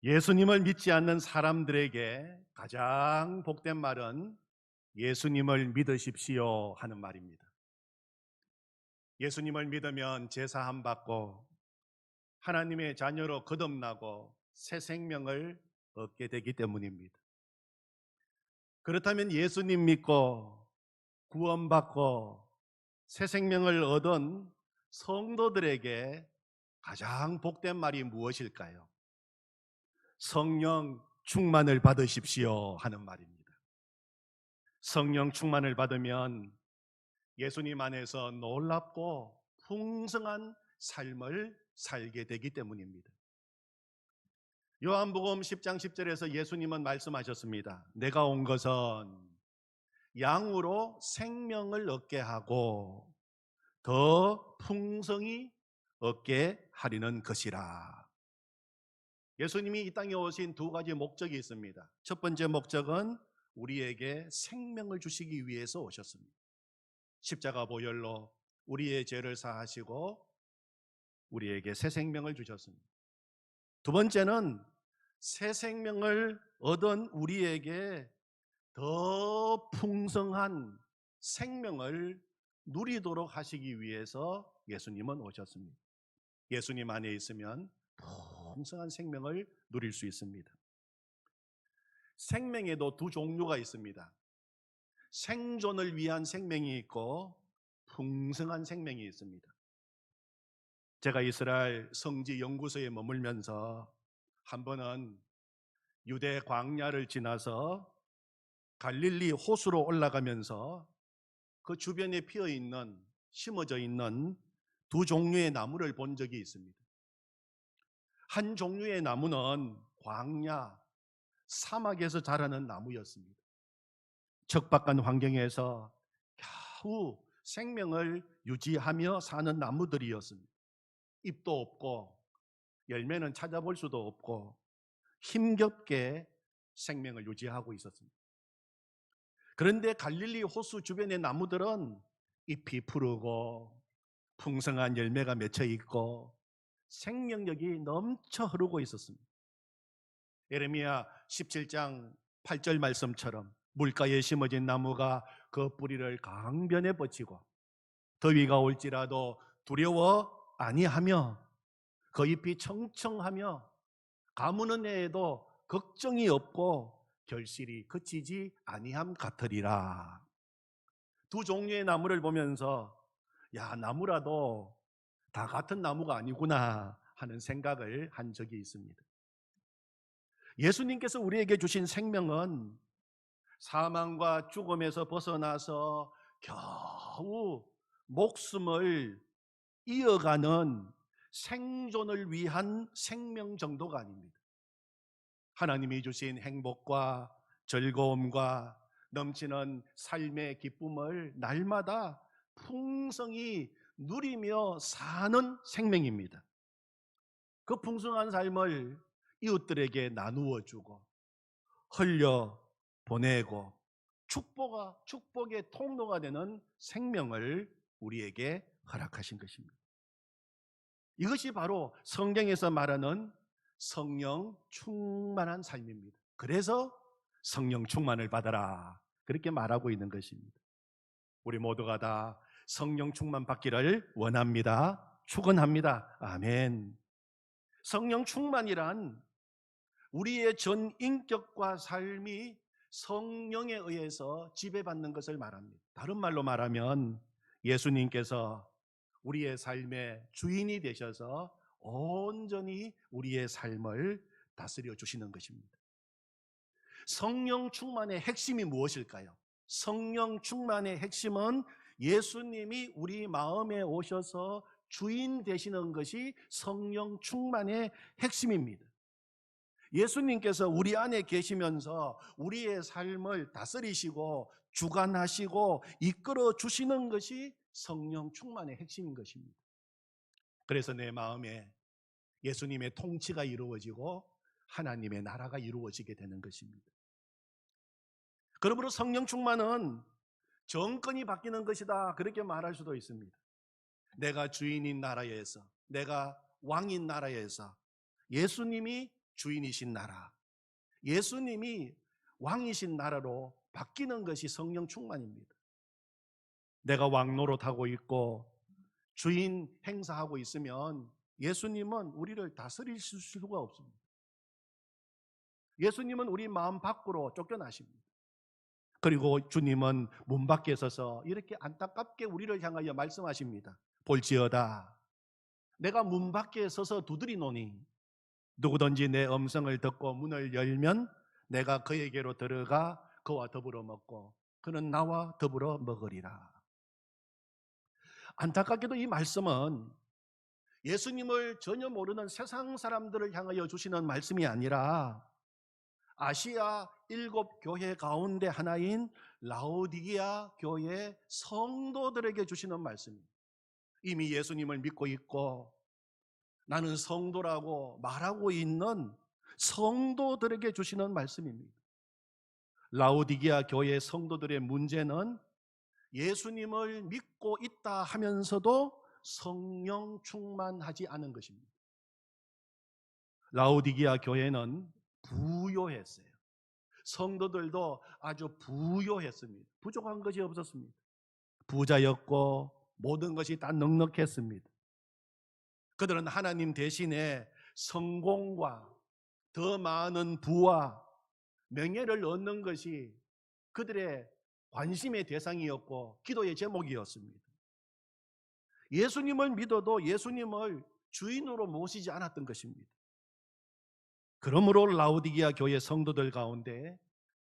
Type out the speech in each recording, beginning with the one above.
예수님을 믿지 않는 사람들에게 가장 복된 말은 예수님을 믿으십시오 하는 말입니다. 예수님을 믿으면 제사함 받고 하나님의 자녀로 거듭나고 새 생명을 얻게 되기 때문입니다. 그렇다면 예수님 믿고 구원받고 새 생명을 얻은 성도들에게 가장 복된 말이 무엇일까요? 성령 충만을 받으십시오 하는 말입니다. 성령 충만을 받으면 예수님 안에서 놀랍고 풍성한 삶을 살게 되기 때문입니다. 요한복음 10장 10절에서 예수님은 말씀하셨습니다. 내가 온 것은 양으로 생명을 얻게 하고 더 풍성히 얻게 하리는 것이라. 예수님이 이 땅에 오신 두 가지 목적이 있습니다. 첫 번째 목적은 우리에게 생명을 주시기 위해서 오셨습니다. 십자가 보혈로 우리의 죄를 사하시고 우리에게 새 생명을 주셨습니다. 두 번째는 새 생명을 얻은 우리에게 더 풍성한 생명을 누리도록 하시기 위해서 예수님은 오셨습니다. 예수님 안에 있으면 풍성한 생명을 누릴 수 있습니다. 생명에도 두 종류가 있습니다. 생존을 위한 생명이 있고 풍성한 생명이 있습니다. 제가 이스라엘 성지 연구소에 머물면서 한 번은 유대 광야를 지나서 갈릴리 호수로 올라가면서 그 주변에 피어 있는, 심어져 있는 두 종류의 나무를 본 적이 있습니다. 한 종류의 나무는 광야, 사막에서 자라는 나무였습니다. 척박한 환경에서 겨우 생명을 유지하며 사는 나무들이었습니다. 잎도 없고 열매는 찾아볼 수도 없고 힘겹게 생명을 유지하고 있었습니다. 그런데 갈릴리 호수 주변의 나무들은 잎이 푸르고 풍성한 열매가 맺혀 있고 생명력이 넘쳐 흐르고 있었습니다. 예레미야 17장 8절 말씀처럼 물가에 심어진 나무가 그 뿌리를 강변에 뻗치고 더위가 올지라도 두려워 아니하며 그 잎이 청청하며 가무는 해에도 걱정이 없고 결실이 그치지 아니함 같으리라. 두 종류의 나무를 보면서 야, 나무라도 다 같은 나무가 아니구나 하는 생각을 한 적이 있습니다. 예수님께서 우리에게 주신 생명은 사망과 죽음에서 벗어나서 겨우 목숨을 이어가는 생존을 위한 생명 정도가 아닙니다. 하나님이 주신 행복과 즐거움과 넘치는 삶의 기쁨을 날마다 풍성히 누리며 사는 생명입니다. 그 풍성한 삶을 이웃들에게 나누어 주고 흘려 보내고 축복의 통로가 되는 생명을 우리에게 허락하신 것입니다. 이것이 바로 성경에서 말하는 성령 충만한 삶입니다. 그래서 성령 충만을 받아라 그렇게 말하고 있는 것입니다. 우리 모두가 다 성령 충만 받기를 원합니다. 축원합니다. 아멘. 성령 충만이란 우리의 전 인격과 삶이 성령에 의해서 지배받는 것을 말합니다. 다른 말로 말하면 예수님께서 우리의 삶의 주인이 되셔서 온전히 우리의 삶을 다스려 주시는 것입니다. 성령 충만의 핵심이 무엇일까요? 성령 충만의 핵심은 예수님이 우리 마음에 오셔서 주인 되시는 것이 성령 충만의 핵심입니다. 예수님께서 우리 안에 계시면서 우리의 삶을 다스리시고 주관하시고 이끌어 주시는 것이 성령 충만의 핵심인 것입니다. 그래서 내 마음에 예수님의 통치가 이루어지고 하나님의 나라가 이루어지게 되는 것입니다. 그러므로 성령 충만은 정권이 바뀌는 것이다 그렇게 말할 수도 있습니다. 내가 주인인 나라에서, 내가 왕인 나라에서 예수님이 주인이신 나라, 예수님이 왕이신 나라로 바뀌는 것이 성령 충만입니다. 내가 왕 노릇하고 있고 주인 행사하고 있으면 예수님은 우리를 다스릴 수가 없습니다. 예수님은 우리 마음 밖으로 쫓겨나십니다. 그리고 주님은 문 밖에 서서 이렇게 안타깝게 우리를 향하여 말씀하십니다. 볼지어다, 내가 문 밖에 서서 두드리노니 누구든지 내 음성을 듣고 문을 열면 내가 그에게로 들어가 그와 더불어 먹고 그는 나와 더불어 먹으리라. 안타깝게도 이 말씀은 예수님을 전혀 모르는 세상 사람들을 향하여 주시는 말씀이 아니라 아시아 7교회 가운데 하나인 라오디게아 교회 성도들에게 주시는 말씀입니다. 이미 예수님을 믿고 있고 나는 성도라고 말하고 있는 성도들에게 주시는 말씀입니다. 라오디게아 교회 성도들의 문제는 예수님을 믿고 있다 하면서도 성령 충만하지 않은 것입니다. 라오디게아 교회는 부요했어요. 성도들도 아주 부요했습니다. 부족한 것이 없었습니다. 부자였고 모든 것이 다 넉넉했습니다. 그들은 하나님 대신에 성공과 더 많은 부와 명예를 얻는 것이 그들의 관심의 대상이었고 기도의 제목이었습니다. 예수님을 믿어도 예수님을 주인으로 모시지 않았던 것입니다. 그러므로 라오디게아 교회 성도들 가운데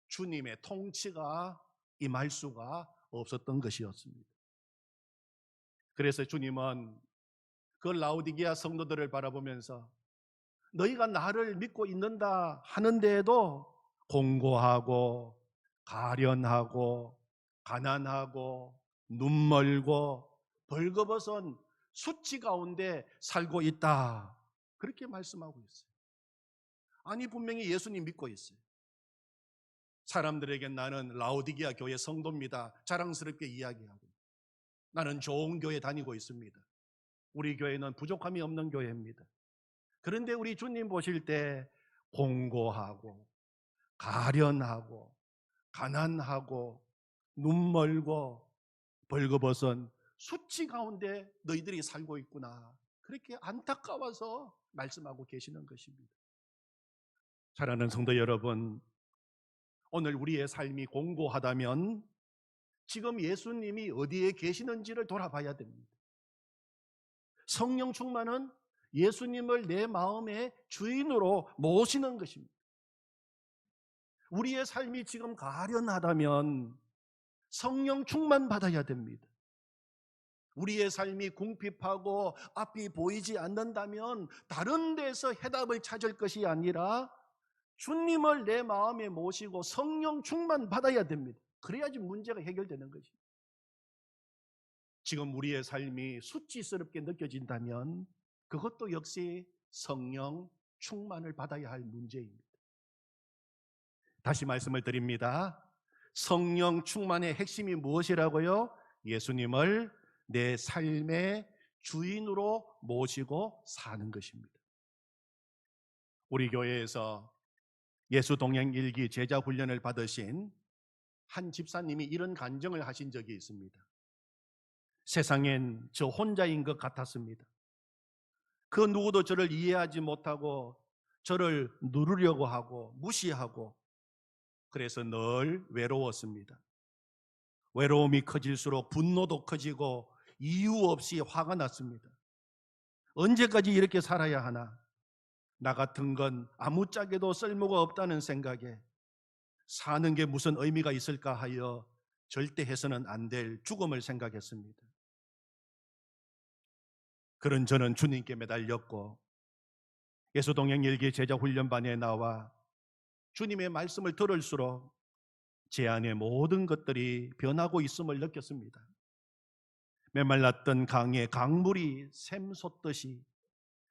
주님의 통치가 임할 수가 없었던 것이었습니다. 그래서 주님은 그 라오디게아 성도들을 바라보면서 너희가 나를 믿고 있는다 하는데도 공고하고 가련하고 가난하고 눈멀고 벌거벗은 수치 가운데 살고 있다, 그렇게 말씀하고 있어요. 아니, 분명히 예수님 믿고 있어요. 사람들에게 나는 라오디게아 교회 성도입니다 자랑스럽게 이야기하고, 나는 좋은 교회 다니고 있습니다. 우리 교회는 부족함이 없는 교회입니다. 그런데 우리 주님 보실 때 공고하고 가련하고 가난하고 눈멀고 벌거벗은 수치 가운데 너희들이 살고 있구나, 그렇게 안타까워서 말씀하고 계시는 것입니다. 사랑하는 성도 여러분, 오늘 우리의 삶이 공고하다면 지금 예수님이 어디에 계시는지를 돌아봐야 됩니다. 성령 충만은 예수님을 내 마음의 주인으로 모시는 것입니다. 우리의 삶이 지금 가련하다면 성령 충만 받아야 됩니다. 우리의 삶이 궁핍하고 앞이 보이지 않는다면 다른 데서 해답을 찾을 것이 아니라 주님을 내 마음에 모시고 성령 충만 받아야 됩니다. 그래야지 문제가 해결되는 것입니다. 지금 우리의 삶이 수치스럽게 느껴진다면 그것도 역시 성령 충만을 받아야 할 문제입니다. 다시 말씀을 드립니다. 성령 충만의 핵심이 무엇이라고요? 예수님을 내 삶의 주인으로 모시고 사는 것입니다. 우리 교회에서 예수 동행 일기 제자 훈련을 받으신 한 집사님이 이런 간증을 하신 적이 있습니다. 세상엔 저 혼자인 것 같았습니다. 그 누구도 저를 이해하지 못하고 저를 누르려고 하고 무시하고, 그래서 늘 외로웠습니다. 외로움이 커질수록 분노도 커지고 이유 없이 화가 났습니다. 언제까지 이렇게 살아야 하나? 나 같은 건 아무짝에도 쓸모가 없다는 생각에 사는 게 무슨 의미가 있을까 하여 절대 해서는 안 될 죽음을 생각했습니다. 그런 저는 주님께 매달렸고 예수동행 일기 제자 훈련반에 나와 주님의 말씀을 들을수록 제 안의 모든 것들이 변하고 있음을 느꼈습니다. 메말랐던 강에 강물이 샘솟듯이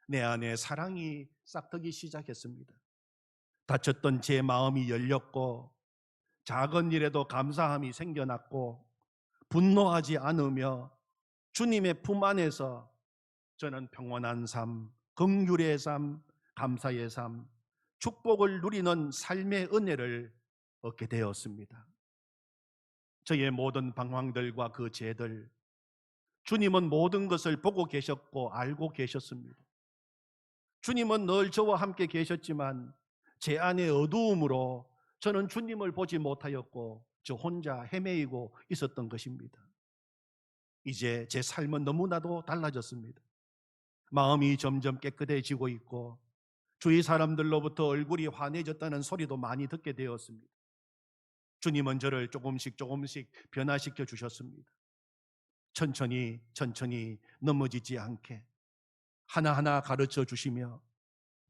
내 안에 사랑이 싹트기 시작했습니다. 다쳤던 제 마음이 열렸고 작은 일에도 감사함이 생겨났고 분노하지 않으며 주님의 품 안에서 저는 평온한 삶, 긍휼의 삶, 감사의 삶, 축복을 누리는 삶의 은혜를 얻게 되었습니다. 저의 모든 방황들과 그 죄들, 주님은 모든 것을 보고 계셨고 알고 계셨습니다. 주님은 늘 저와 함께 계셨지만 제 안의 어두움으로 저는 주님을 보지 못하였고 저 혼자 헤매이고 있었던 것입니다. 이제 제 삶은 너무나도 달라졌습니다. 마음이 점점 깨끗해지고 있고 주위 사람들로부터 얼굴이 환해졌다는 소리도 많이 듣게 되었습니다. 주님은 저를 조금씩 변화시켜 주셨습니다. 천천히 넘어지지 않게 하나하나 가르쳐 주시며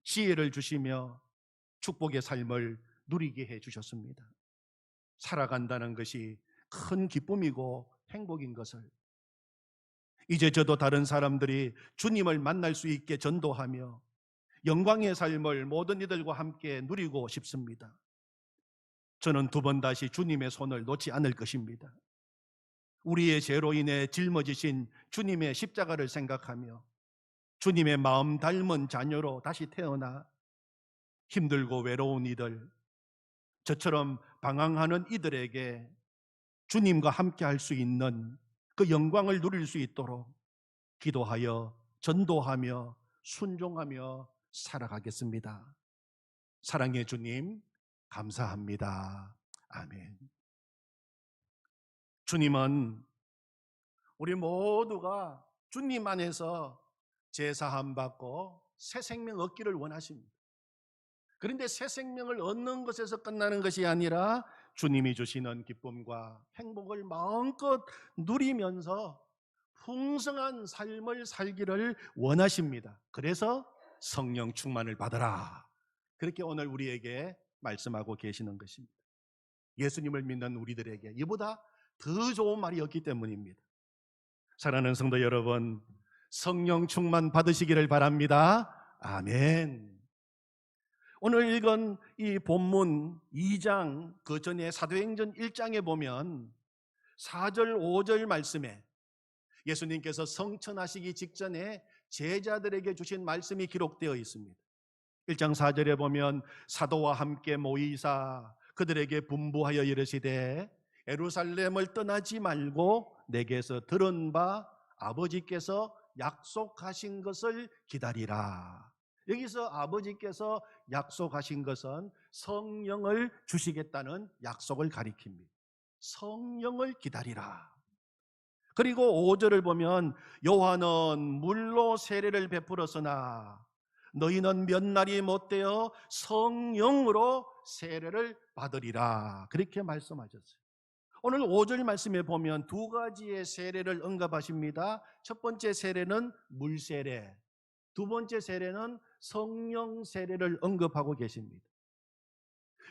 지혜를 주시며 축복의 삶을 누리게 해 주셨습니다. 살아간다는 것이 큰 기쁨이고 행복인 것을 이제 저도 다른 사람들이 주님을 만날 수 있게 전도하며 영광의 삶을 모든 이들과 함께 누리고 싶습니다. 저는 두 번 다시 주님의 손을 놓지 않을 것입니다. 우리의 죄로 인해 짊어지신 주님의 십자가를 생각하며 주님의 마음 닮은 자녀로 다시 태어나 힘들고 외로운 이들, 저처럼 방황하는 이들에게 주님과 함께 할 수 있는 그 영광을 누릴 수 있도록 기도하여 전도하며 순종하며 살아가겠습니다. 사랑의 주님, 감사합니다. 아멘. 주님은 우리 모두가 주님 안에서 제사함 받고 새 생명 얻기를 원하십니다. 그런데 새 생명을 얻는 것에서 끝나는 것이 아니라 주님이 주시는 기쁨과 행복을 마음껏 누리면서 풍성한 삶을 살기를 원하십니다. 그래서 성령 충만을 받아라. 그렇게 오늘 우리에게 말씀하고 계시는 것입니다. 예수님을 믿는 우리들에게 이보다 더 좋은 말이 없기 때문입니다. 사랑하는 성도 여러분, 성령 충만 받으시기를 바랍니다. 아멘. 오늘 읽은 이 본문 2장 그 전에 사도행전 1장에 보면 4절 5절 말씀에 예수님께서 성천하시기 직전에 제자들에게 주신 말씀이 기록되어 있습니다. 1장 4절에 보면 사도와 함께 모이사 그들에게 분부하여 이르시되 예루살렘을 떠나지 말고 내게서 들은 바 아버지께서 약속하신 것을 기다리라. 여기서 아버지께서 약속하신 것은 성령을 주시겠다는 약속을 가리킵니다. 성령을 기다리라. 그리고 5절을 보면 요한은 물로 세례를 베풀었으나 너희는 몇 날이 못되어 성령으로 세례를 받으리라. 그렇게 말씀하셨어요. 오늘 5절 말씀에 보면 두 가지의 세례를 언급하십니다. 첫 번째 세례는 물세례, 두 번째 세례는 성령 세례를 언급하고 계십니다.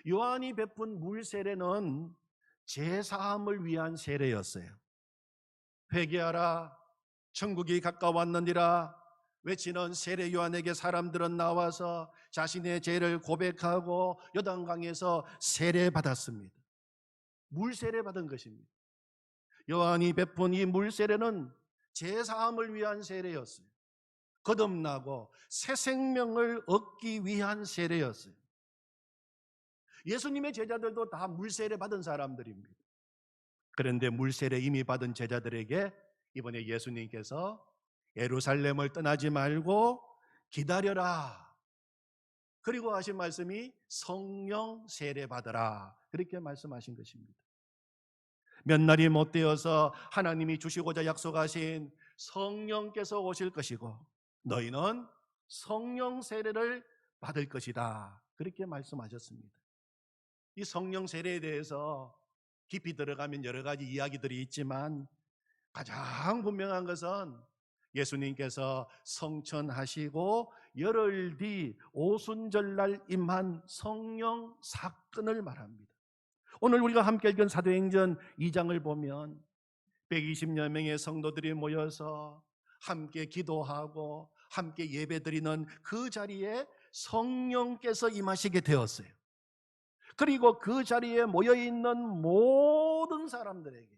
요한이 베푼 물세례는 제사함을 위한 세례였어요. 회개하라, 천국이 가까웠느니라 외치는 세례 요한에게 사람들은 나와서 자신의 죄를 고백하고 요단강에서 세례 받았습니다. 물세례 받은 것입니다. 요한이 베푼 이 물세례는 제사함을 위한 세례였어요. 거듭나고 새 생명을 얻기 위한 세례였어요. 예수님의 제자들도 다 물세례 받은 사람들입니다. 그런데 물세례 이미 받은 제자들에게 이번에 예수님께서 예루살렘을 떠나지 말고 기다려라. 그리고 하신 말씀이 성령 세례 받으라. 그렇게 말씀하신 것입니다. 몇 날이 못 되어서 하나님이 주시고자 약속하신 성령께서 오실 것이고 너희는 성령 세례를 받을 것이다. 그렇게 말씀하셨습니다. 이 성령 세례에 대해서 깊이 들어가면 여러 가지 이야기들이 있지만 가장 분명한 것은 예수님께서 성천하시고 열흘 뒤 오순절날 임한 성령 사건을 말합니다. 오늘 우리가 함께 읽은 사도행전 2장을 보면 120여 명의 성도들이 모여서 함께 기도하고 함께 예배드리는 그 자리에 성령께서 임하시게 되었어요. 그리고 그 자리에 모여있는 모든 사람들에게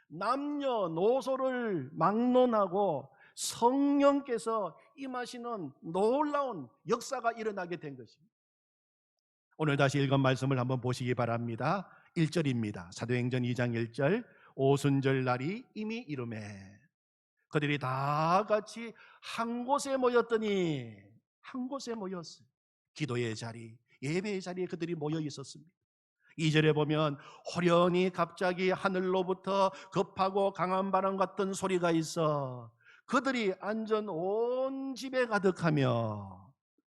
남녀노소를 막론하고 성령께서 임하시는 놀라운 역사가 일어나게 된 것입니다. 오늘 다시 읽은 말씀을 한번 보시기 바랍니다. 1절입니다. 사도행전 2장 1절. 오순절 날이 이미 이르매 그들이 다 같이 한 곳에 모였더니, 한 곳에 모였어요. 기도의 자리, 예배의 자리에 그들이 모여 있었습니다. 2절에 보면 호련히 갑자기 하늘로부터 급하고 강한 바람 같은 소리가 있어 그들이 앉은 온 집에 가득하며,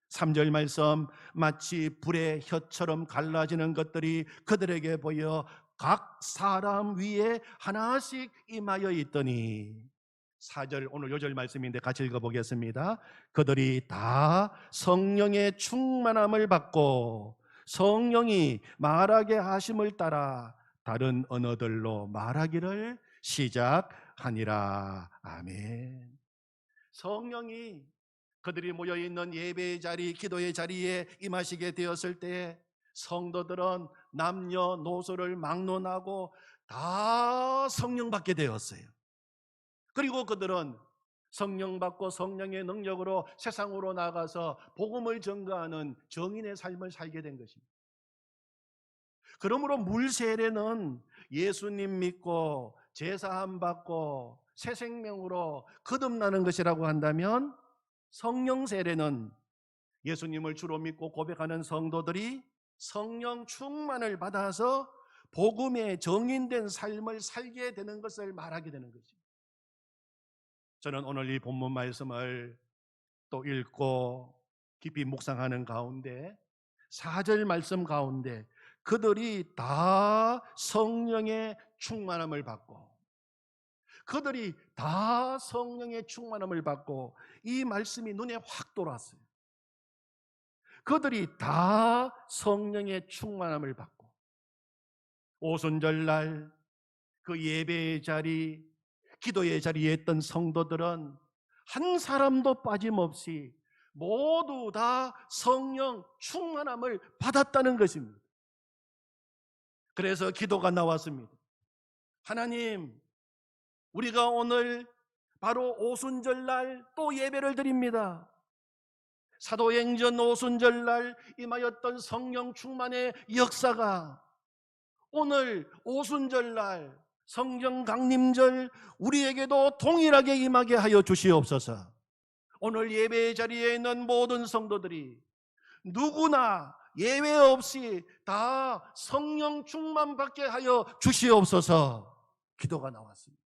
3절 말씀, 마치 불의 혀처럼 갈라지는 것들이 그들에게 보여 각 사람 위에 하나씩 임하여 있더니, 4절, 오늘 요절 말씀인데 같이 읽어보겠습니다. 그들이 다 성령의 충만함을 받고 성령이 말하게 하심을 따라 다른 언어들로 말하기를 시작하니라. 아멘. 성령이 그들이 모여있는 예배의 자리, 기도의 자리에 임하시게 되었을 때 성도들은 남녀노소를 막론하고 다 성령 받게 되었어요. 그리고 그들은 성령 받고 성령의 능력으로 세상으로 나가서 복음을 전가하는 정인의 삶을 살게 된 것입니다. 그러므로 물 세례는 예수님 믿고 제사함 받고 새 생명으로 거듭나는 것이라고 한다면, 성령 세례는 예수님을 주로 믿고 고백하는 성도들이 성령 충만을 받아서 복음의 정인된 삶을 살게 되는 것을 말하게 되는 것입니다. 저는 오늘 이 본문 말씀을 또 읽고 깊이 묵상하는 가운데 4절 말씀 가운데 그들이 다 성령의 충만함을 받고, 그들이 다 성령의 충만함을 받고, 이 말씀이 눈에 확 돌았어요. 그들이 다 성령의 충만함을 받고, 오순절날 그 예배의 자리, 기도의 자리에 있던 성도들은 한 사람도 빠짐없이 모두 다 성령 충만함을 받았다는 것입니다. 그래서 기도가 나왔습니다. 하나님, 우리가 오늘 바로 오순절날 또 예배를 드립니다. 사도행전 오순절날 임하였던 성령 충만의 역사가 오늘 오순절날 성령 강림절 우리에게도 동일하게 임하게 하여 주시옵소서. 오늘 예배의 자리에 있는 모든 성도들이 누구나 예외 없이 다 성령 충만 받게 하여 주시옵소서. 기도가 나왔습니다.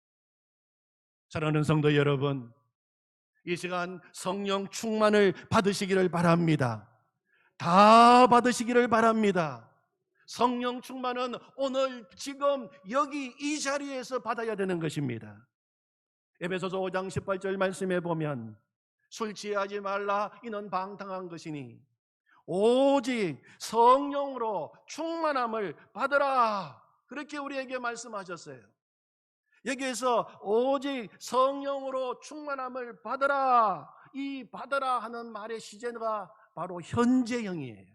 사랑하는 성도 여러분, 이 시간 성령 충만을 받으시기를 바랍니다. 다 받으시기를 바랍니다. 성령 충만은 오늘 지금 여기 이 자리에서 받아야 되는 것입니다. 에베소서 5장 18절 말씀에 보면 술 취하지 말라, 이는 방탕한 것이니 오직 성령으로 충만함을 받으라, 그렇게 우리에게 말씀하셨어요. 여기에서 오직 성령으로 충만함을 받으라, 이 받으라 하는 말의 시제가 바로 현재형이에요.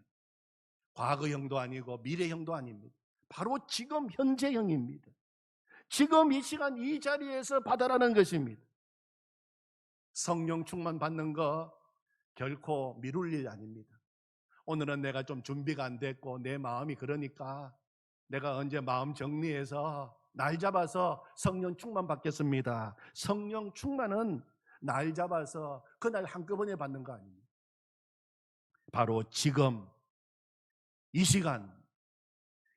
과거형도 아니고 미래형도 아닙니다. 바로 지금 현재형입니다. 지금 이 시간 이 자리에서 받아라는 것입니다. 성령 충만 받는 거 결코 미룰 일 아닙니다. 오늘은 내가 좀 준비가 안 됐고 내 마음이 그러니까 내가 언제 마음 정리해서 날 잡아서 성령 충만 받겠습니다. 성령 충만은 날 잡아서 그날 한꺼번에 받는 거 아닙니다. 바로 지금 이 시간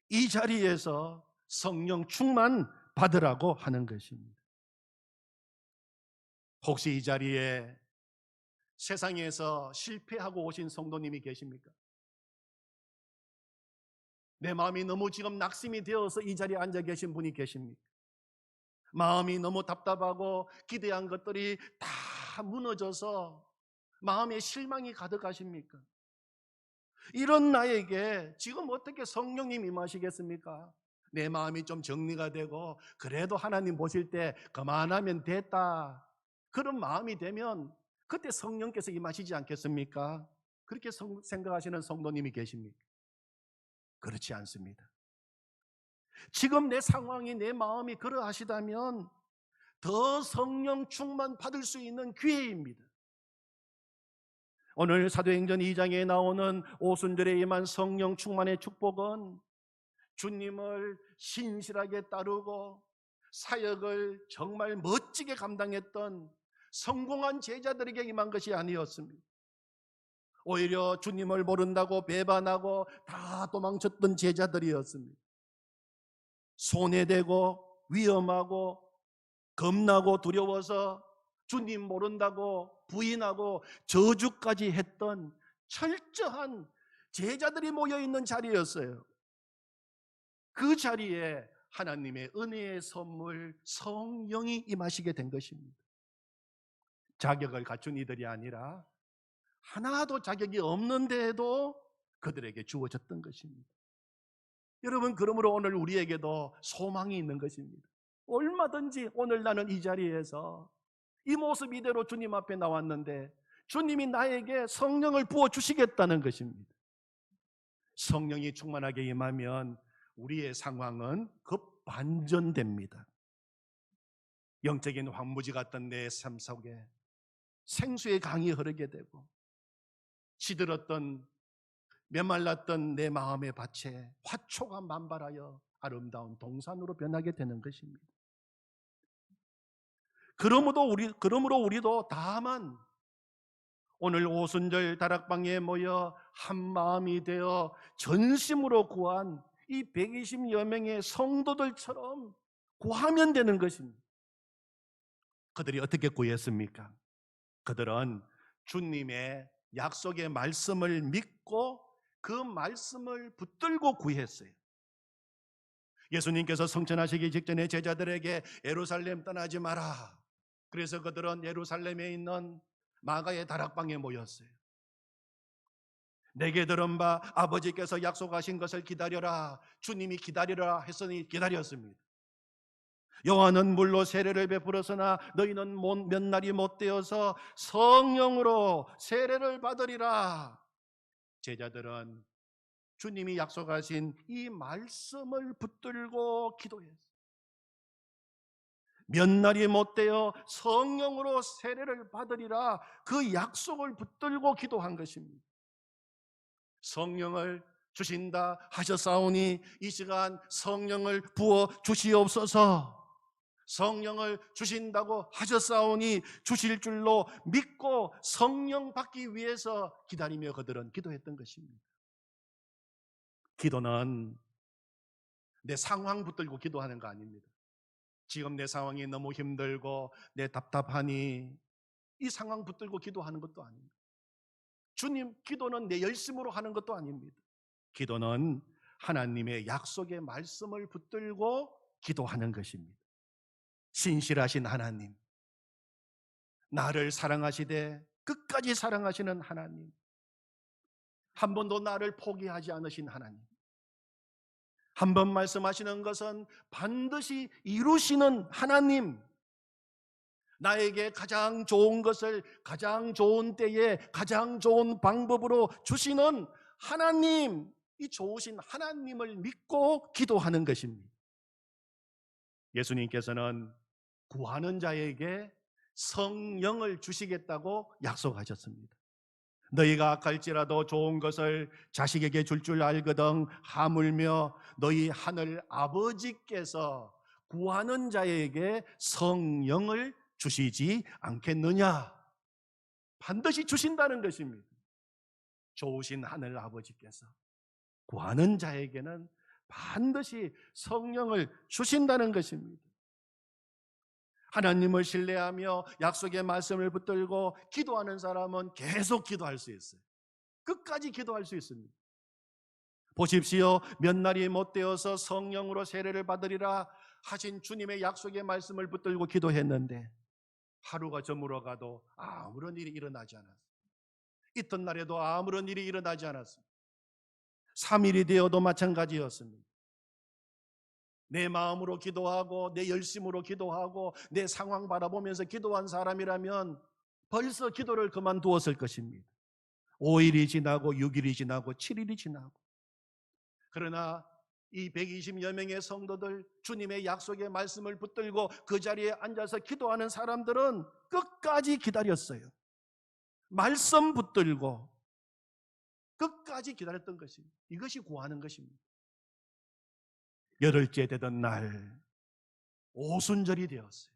이 자리에서 성령 충만 받으라고 하는 것입니다. 혹시 이 자리에 세상에서 실패하고 오신 성도님이 계십니까? 내 마음이 너무 지금 낙심이 되어서 이 자리에 앉아 계신 분이 계십니까? 마음이 너무 답답하고 기대한 것들이 다 무너져서 마음에 실망이 가득하십니까? 이런 나에게 지금 어떻게 성령님 임하시겠습니까? 내 마음이 좀 정리가 되고 그래도 하나님 보실 때 그만하면 됐다, 그런 마음이 되면 그때 성령께서 임하시지 않겠습니까? 그렇게 생각하시는 성도님이 계십니까? 그렇지 않습니다. 지금 내 상황이, 내 마음이 그러하시다면 더 성령 충만 받을 수 있는 기회입니다. 오늘 사도행전 2장에 나오는 오순절에 임한 성령 충만의 축복은 주님을 신실하게 따르고 사역을 정말 멋지게 감당했던 성공한 제자들에게 임한 것이 아니었습니다. 오히려 주님을 모른다고 배반하고 다 도망쳤던 제자들이었습니다. 손해되고 위험하고 겁나고 두려워서 주님 모른다고 부인하고 저주까지 했던 철저한 제자들이 모여있는 자리였어요. 그 자리에 하나님의 은혜의 선물 성령이 임하시게 된 것입니다. 자격을 갖춘 이들이 아니라 하나도 자격이 없는데도 그들에게 주어졌던 것입니다. 여러분, 그러므로 오늘 우리에게도 소망이 있는 것입니다. 얼마든지 오늘 나는 이 자리에서 이 모습 이대로 주님 앞에 나왔는데 주님이 나에게 성령을 부어주시겠다는 것입니다. 성령이 충만하게 임하면 우리의 상황은 급반전됩니다. 영적인 황무지 같던 내 삶 속에 생수의 강이 흐르게 되고 시들었던 메말랐던 내 마음의 밭에 화초가 만발하여 아름다운 동산으로 변하게 되는 것입니다. 그러므로 우리도 다만 오늘 오순절 다락방에 모여 한 마음이 되어 전심으로 구한 이 120여 명의 성도들처럼 구하면 되는 것입니다. 그들이 어떻게 구했습니까? 그들은 주님의 약속의 말씀을 믿고 그 말씀을 붙들고 구했어요. 예수님께서 성천하시기 직전에 제자들에게 예루살렘 떠나지 마라. 그래서 그들은 예루살렘에 있는 마가의 다락방에 모였어요. 내게 들은 바 아버지께서 약속하신 것을 기다려라. 주님이 기다리라 했으니 기다렸습니다. 요한은 물로 세례를 베풀었으나 너희는 몇 날이 못 되어서 성령으로 세례를 받으리라. 제자들은 주님이 약속하신 이 말씀을 붙들고 기도했어요. 몇 날이 못 되어 성령으로 세례를 받으리라. 그 약속을 붙들고 기도한 것입니다. 성령을 주신다 하셨사오니 이 시간 성령을 부어 주시옵소서. 성령을 주신다고 하셨사오니 주실 줄로 믿고 성령 받기 위해서 기다리며 그들은 기도했던 것입니다. 기도는 내 상황 붙들고 기도하는 거 아닙니다. 지금 내 상황이 너무 힘들고 내 답답하니 이 상황 붙들고 기도하는 것도 아닙니다. 주님, 기도는 내 열심으로 하는 것도 아닙니다. 기도는 하나님의 약속의 말씀을 붙들고 기도하는 것입니다. 신실하신 하나님, 나를 사랑하시되 끝까지 사랑하시는 하나님, 한 번도 나를 포기하지 않으신 하나님, 한 번 말씀하시는 것은 반드시 이루시는 하나님, 나에게 가장 좋은 것을 가장 좋은 때에 가장 좋은 방법으로 주시는 하나님, 이 좋으신 하나님을 믿고 기도하는 것입니다. 예수님께서는 구하는 자에게 성령을 주시겠다고 약속하셨습니다. 너희가 악할지라도 좋은 것을 자식에게 줄 알거든 하물며 너희 하늘 아버지께서 구하는 자에게 성령을 주시지 않겠느냐. 반드시 주신다는 것입니다. 좋으신 하늘 아버지께서 구하는 자에게는 반드시 성령을 주신다는 것입니다. 하나님을 신뢰하며 약속의 말씀을 붙들고 기도하는 사람은 계속 기도할 수 있어요. 끝까지 기도할 수 있습니다. 보십시오. 몇 날이 못 되어서 성령으로 세례를 받으리라 하신 주님의 약속의 말씀을 붙들고 기도했는데 하루가 저물어 가도 아무런 일이 일어나지 않았어요. 이튿날에도 아무런 일이 일어나지 않았습니다. 3일이 되어도 마찬가지였습니다. 내 마음으로 기도하고 내 열심으로 기도하고 내 상황 바라보면서 기도한 사람이라면 벌써 기도를 그만두었을 것입니다. 5일이 지나고 6일이 지나고 7일이 지나고, 그러나 이 120여 명의 성도들, 주님의 약속의 말씀을 붙들고 그 자리에 앉아서 기도하는 사람들은 끝까지 기다렸어요. 말씀 붙들고 끝까지 기다렸던 것입니다. 이것이 구하는 것입니다. 열흘째 되던 날 오순절이 되었어요.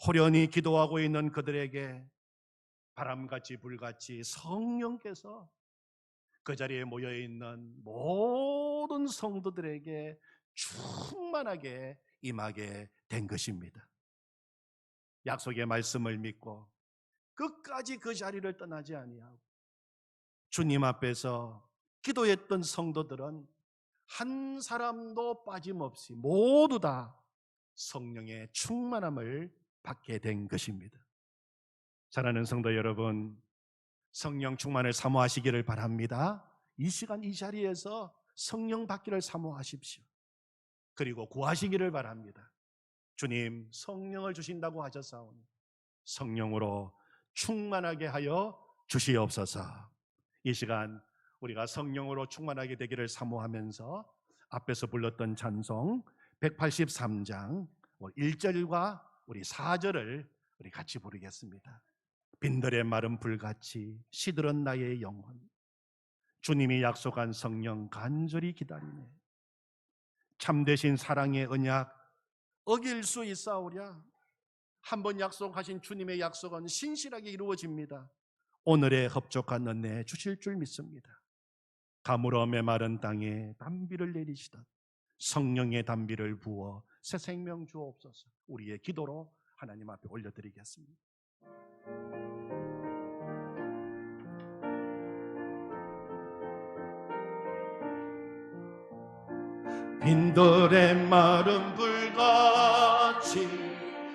호련히 기도하고 있는 그들에게 바람같이 불같이 성령께서 그 자리에 모여있는 모든 성도들에게 충만하게 임하게 된 것입니다. 약속의 말씀을 믿고 끝까지 그 자리를 떠나지 아니하고 주님 앞에서 기도했던 성도들은 한 사람도 빠짐없이 모두 다 성령의 충만함을 받게 된 것입니다. 사랑하는 성도 여러분, 성령 충만을 사모하시기를 바랍니다. 이 시간 이 자리에서 성령 받기를 사모하십시오. 그리고 구하시기를 바랍니다. 주님, 성령을 주신다고 하셨사오니 성령으로 충만하게 하여 주시옵소서. 이 시간 우리가 성령으로 충만하게 되기를 사모하면서 앞에서 불렀던 찬송 183장 1절과 우리 4절을 우리 같이 부르겠습니다. 빈들의 마른 불같이 시들은 나의 영혼, 주님이 약속한 성령 간절히 기다리네. 참되신 사랑의 언약 어길 수 있사오랴. 한번 약속하신 주님의 약속은 신실하게 이루어집니다. 오늘의 흡족한 은혜 주실 줄 믿습니다. 가물어 메마른 땅에 단비를 내리시듯 성령의 단비를 부어 새 생명 주옵소서. 우리의 기도로 하나님 앞에 올려드리겠습니다. 빈들의 마른 불같이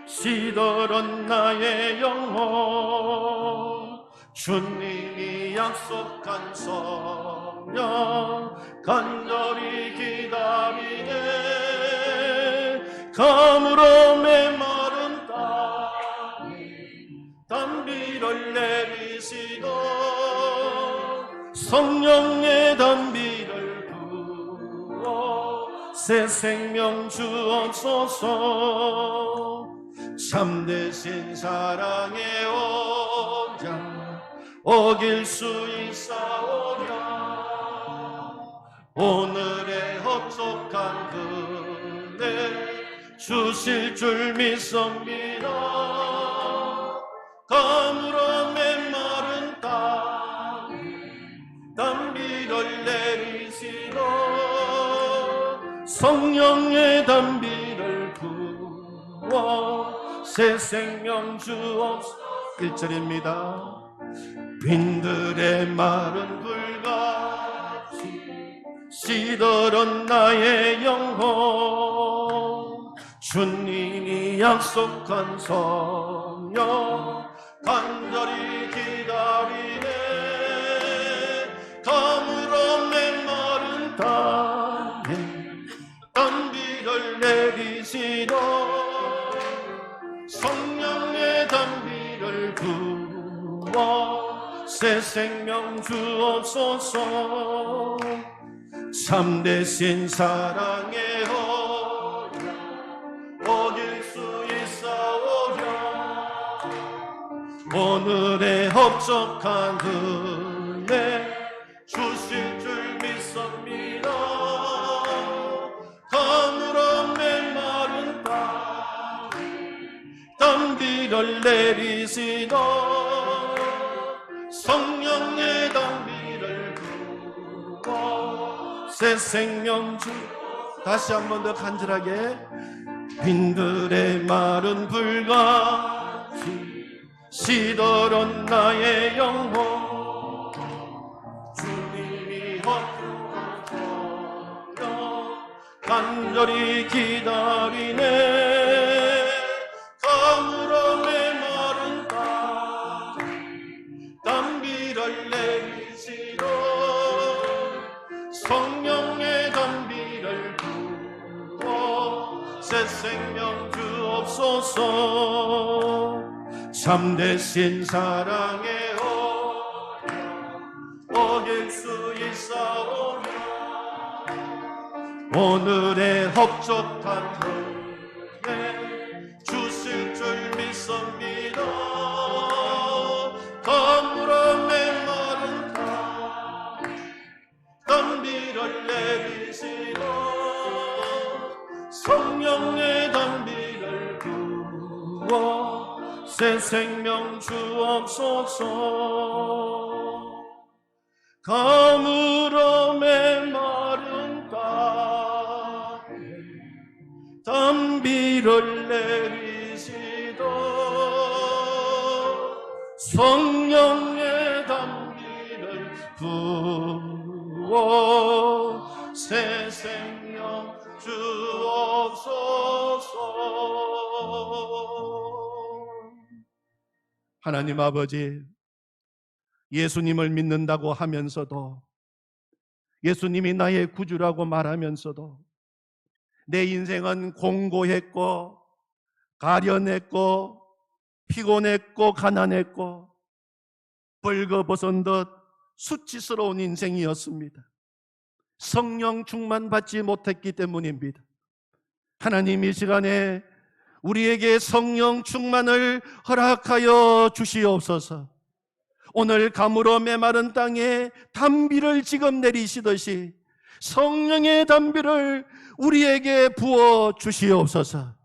시들은 나의 영혼, 주님이 약속한 성령 간절히 기다리네. 가물어 메마른 땅에 단비를 내리시던 성령의 단비를 부어 새 생명 주옵소서. 참되신 사랑의 언약 어길 수 있사오랴. 오늘의 흡족한 은혜 주실 줄 믿습니다. 가물어 메마른 땅에 단비를 내리시던 성령의 단비를 부어 새 생명 주옵소서. 1절입니다. 빈들의 마른 불같이 시들은 나의 영혼, 주님이 약속한 성령 간절히 기다리네. 가물어 메마른 땅에 단비를 내리시던 성령의 단비를 부어 새 생명 주옵소서. 참되신 사랑의 언약 어길 수 있사오랴. 오늘의 흡족한 은혜 주실 줄 믿습니다. 가물어 메마른 땅에 단비를 내리시던 성령의 단비를 부어 새 생명 주. 다시 한 번 더 간절하게. 빈들의 마른 불같이 시들은 나의 영혼, 주님이 허락한 성령 간절히 기다리네. 가물어 메마른 땅에 단비를 내리시던 성령의 단비를 부어 새 생명 주옵소서. 참되신 사랑의 언약 어길 수 있사오랴. 오늘의 흡족한 은혜 주실 줄 믿습니다. 단비를 내리시고 성령의 단비를 부어 새 생명 주옵소서. 가물어 메마른 땅에 단비를 내리시도 성령의 단비를 부어 새 생명 주옵소서. 하나님 아버지, 예수님을 믿는다고 하면서도, 예수님이 나의 구주라고 말하면서도 내 인생은 공고했고 가련했고 피곤했고 가난했고 벌거벗은 듯 수치스러운 인생이었습니다. 성령 충만 받지 못했기 때문입니다. 하나님, 이 시간에 우리에게 성령 충만을 허락하여 주시옵소서. 오늘 가물어 메마른 땅에 단비를 지금 내리시듯이 성령의 단비를 우리에게 부어 주시옵소서.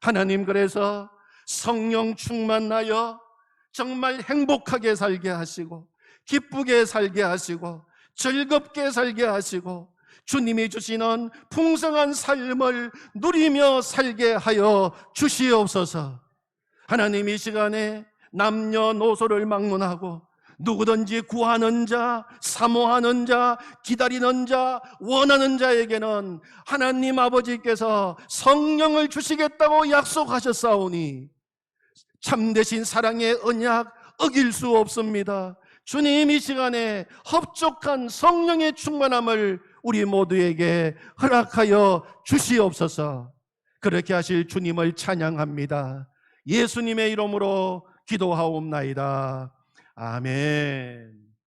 하나님, 그래서 성령 충만하여 정말 행복하게 살게 하시고 기쁘게 살게 하시고 즐겁게 살게 하시고 주님이 주시는 풍성한 삶을 누리며 살게 하여 주시옵소서. 하나님, 이 시간에 남녀노소를 막론하고 누구든지 구하는 자, 사모하는 자, 기다리는 자, 원하는 자에게는 하나님 아버지께서 성령을 주시겠다고 약속하셨사오니 참되신 사랑의 언약 어길 수 없습니다. 주님, 이 시간에 흡족한 성령의 충만함을 우리 모두에게 허락하여 주시옵소서. 그렇게 하실 주님을 찬양합니다. 예수님의 이름으로 기도하옵나이다. 아멘.